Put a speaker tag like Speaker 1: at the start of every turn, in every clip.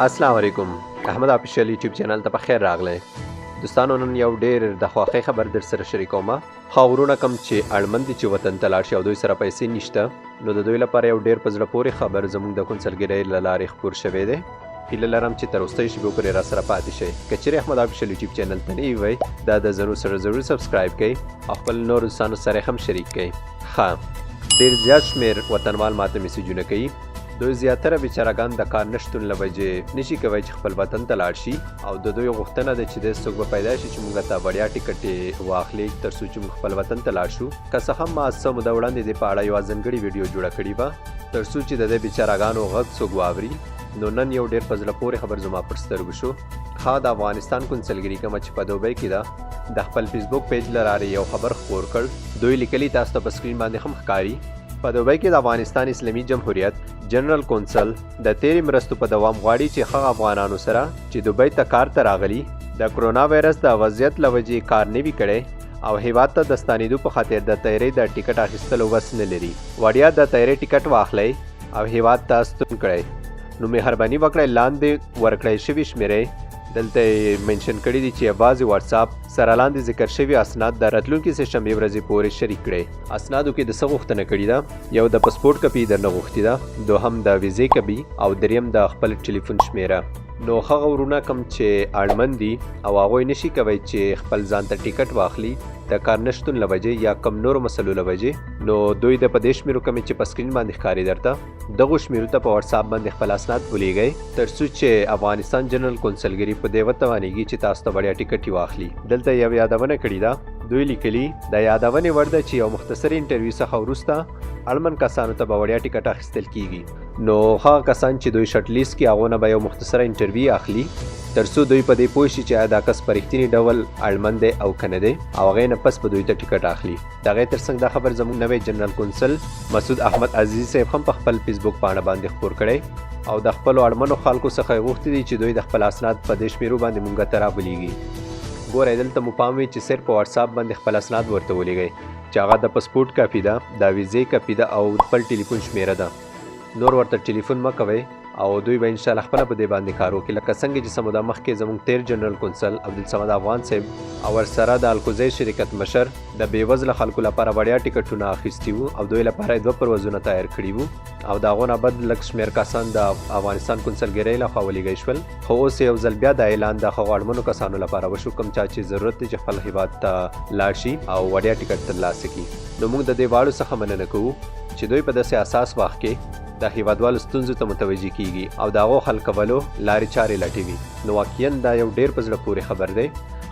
Speaker 1: السلام علیکم. احمد آفیشیل یوټیوب چینل ته په خیر راغلی. دوستانو نن یو ډیر د خوښۍ خبر در سره شریکوم. خاورونه کم چې اړمن دي چې وطن ته لاړ شي او دوی سره پیسې نشته، نو د دوی لپاره یو ډیر په زړه پورې خبر زموږ د کونسلګرۍ له لارې خپور شوی دی. هیله لرم چې تر وروستۍ شېبو پورې را سره پاتې شئ. که چیرې احمد آفیشیل یوټیوب چینل ته نوي وئ، دا د ضرور سبسکرایب کړئ او خپل نورو دوستانو سره هم شریک کړئ. ښه، ډیر زیات شمیر وطنوال ماته میسیجونه کوي. دوی زیاتره بیچارهګان د کار نشتون له وجې نشي کوی چې خپل وطن ته لاړ شي، او د دوی غوښتنه ده چې د څوک به پیدا شي چې موږ ته وړیا ټکټ واخلي تر څو چې موږ خپل وطن ته لاړ شو. که څه هم ما څه موده وړاندې د په اړه یوه ځانګړې ویډیو جوړه کړې وه تر څو چې د دې بیچارهګانو غږ څوک واوري. نو نن یو ډیر په زړه پورې خبر زما پر سترګو شو. ها، د افغانستان کونسلګري کومه چې په دوبۍ کې ده د خپل فیسبوک پیج له لارې یو خبر خپور کړ. دوی لیکلي، تاسو ته په سکرین باندې هم ښکاري، په دوبۍ کې د افغانستان اسلامي جمهوریت جنرال کونسل د تیرې مرستو په دوام غواړي چې هغه افغانانو سره چې دوبۍ ته کار ته راغلي د کرونا وایرس د وضعیت له وجې کار نه وي کړی او هیواد ته د ستنېدو په خاطر د تیارې د ټکټ اخیستلو وس نه لري، وړیا د تیارې ټکټ واخلئ او هیواد ته ستون کړئ. نو مهرباني وکړئ لاندې ورکړی شوي شمیرې دلته منشن کړي دي چې یوازې واتساپ سره لاندې ذکر شوي اسناد د راتلونکي سه شنبې ورځې پورې شریک کړئ. اسنادو کې د څه غوښتنه کړې ده؟ یو د پاسپورټ کپي درنه غوښتې ده، دوهم د ویزې کپي او دریم د خپل ټلیفون شمیره. نو هغه ورونه کم چې اړمن دي او هغوی نشي کوی چې خپل ځان ته ټکټ واخلي د کار نشتون له وجې یا کم نورو مسلو له وجې، نو دوی د په دې شمیرو کمې چې په سکرین باندې ښکاري درته دغو شمیرو ته په واتساپ باندې خپل اسناد ولیږئ تر څو چې افغانستان جنرال کونسلګري په دې وتوانیږي چې تاسو ته وړیا ټکټ واخلي. دلته یو یادونه کړې ده، دوی لیکلي د یادونې وړ ده چې یو مختصر انټرویو څخه وروسته اړمن کسانو ته به وړیا ټکټ اخیستل کیږي. نو هغه کسان چې دوی شارټ لیست کې هغو نه به یو مختصره انټرویو اخلي تر څو دوی په دې پوه شي چې دا کس په رښتیني ډول اړمن دی او که نه دی، او هغې نه پس به دوی ته ټکټ اخلي. د هغې تر څنګ دا خبر زموږ نوی جنرال کونسل مسعود احمد عزیزي صاحب هم په خپل فیسبوک پاڼه باندې خپور کړی او د خپلو اړمنو خلکو څخه یې غوښتي دي چې دوی د خپل اسناد په دې شمیرو باندې موږ ته راولیږي. ګورئ، دلته مو پام وي چې صرف په واتساپ باندې خپل اسناد ورته ولیږئ چې هغه د پاسپورټ کاپي ده، د ویزې کاپي ده او خپل ټلیفون شمیره ده. نور ورته ټلیفون مه کوئ او دوی به انشاءالله خپله په دې باندې کار وکړي. لکه څنګه چې څه موده مخکې زموږ تیر جنرال کونسل عبدالصمد افغان صاحب او ورسره د الکوزی شرکت مشر د بېوزله خلکو لپاره وړیا ټکټونه اخیستي وو او دوی لپاره یې 2 پروازونه تیار کړي وو او د هغو نه بد لږ شمېر کسان د افغانستان کونسلګرۍ لخوا ولیږئ شول. خو اوس یو ځل بیا د اعلان د هغو اړمنو کسانو لپاره وشو کوم چا چې ضرورت دی چې خپل هیواد ته لاړ شي او وړیا ټکټ ترلاسه کړي. نو موږ د دې واړو څخه مننه کوو چې دوی په داسې اساس وخت کې د هیوادوالو ستونزو ته متوجه کیږي او د هغو حل کولو لارې چارې لټوي. نو واقعا دا یو ډیر په زړه پورې خبر دی،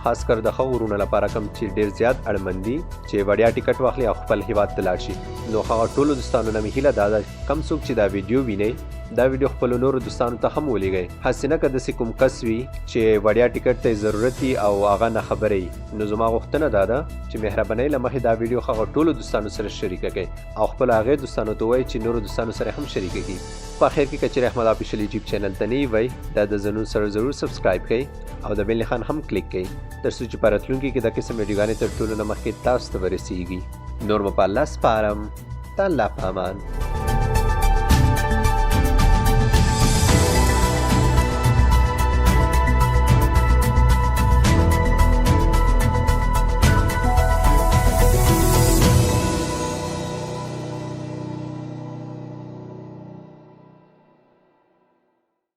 Speaker 1: خاص کر د هغو ورونو لپاره کوم چې ډیر زیات اړمن دي چې وړیا ټکټ واخلي او خپل هیواد ته لاړ شي. نو هغه ټولو دوستانو نه مې هیله دا ده کم څوک چې دا ویډیو وینئ دا ویډیو خپلو نورو دوستانو ته هم ولیږئ. هسې نه که داسې کوم کس وي چې وړیا ټکټ ته یې ضرورت وي او هغه نه خبره وي، نو زما غوښتنه دا ده چې مهربانۍ له مخې دا ویډیو هغه ټولو دوستانو سره شریکه کړئ او خپلو هغې دوستانو ته ووایئ چې نورو دوستانو سره هم شریکه کړي. په اخر کې که چیرې احمد آفیشیل یوټیوب چینل ته نوي وئ، دا د زنون سره ضرور سبسکرایب کړئ او د بیل نښان هم کلیک کړئ تر څو چې په راتلونکي کې دا قسم ویډیوګانې تر ټولو نه مخکې تاسو ته ورسیږي. نور مو په الله سپارم. د الله په امان.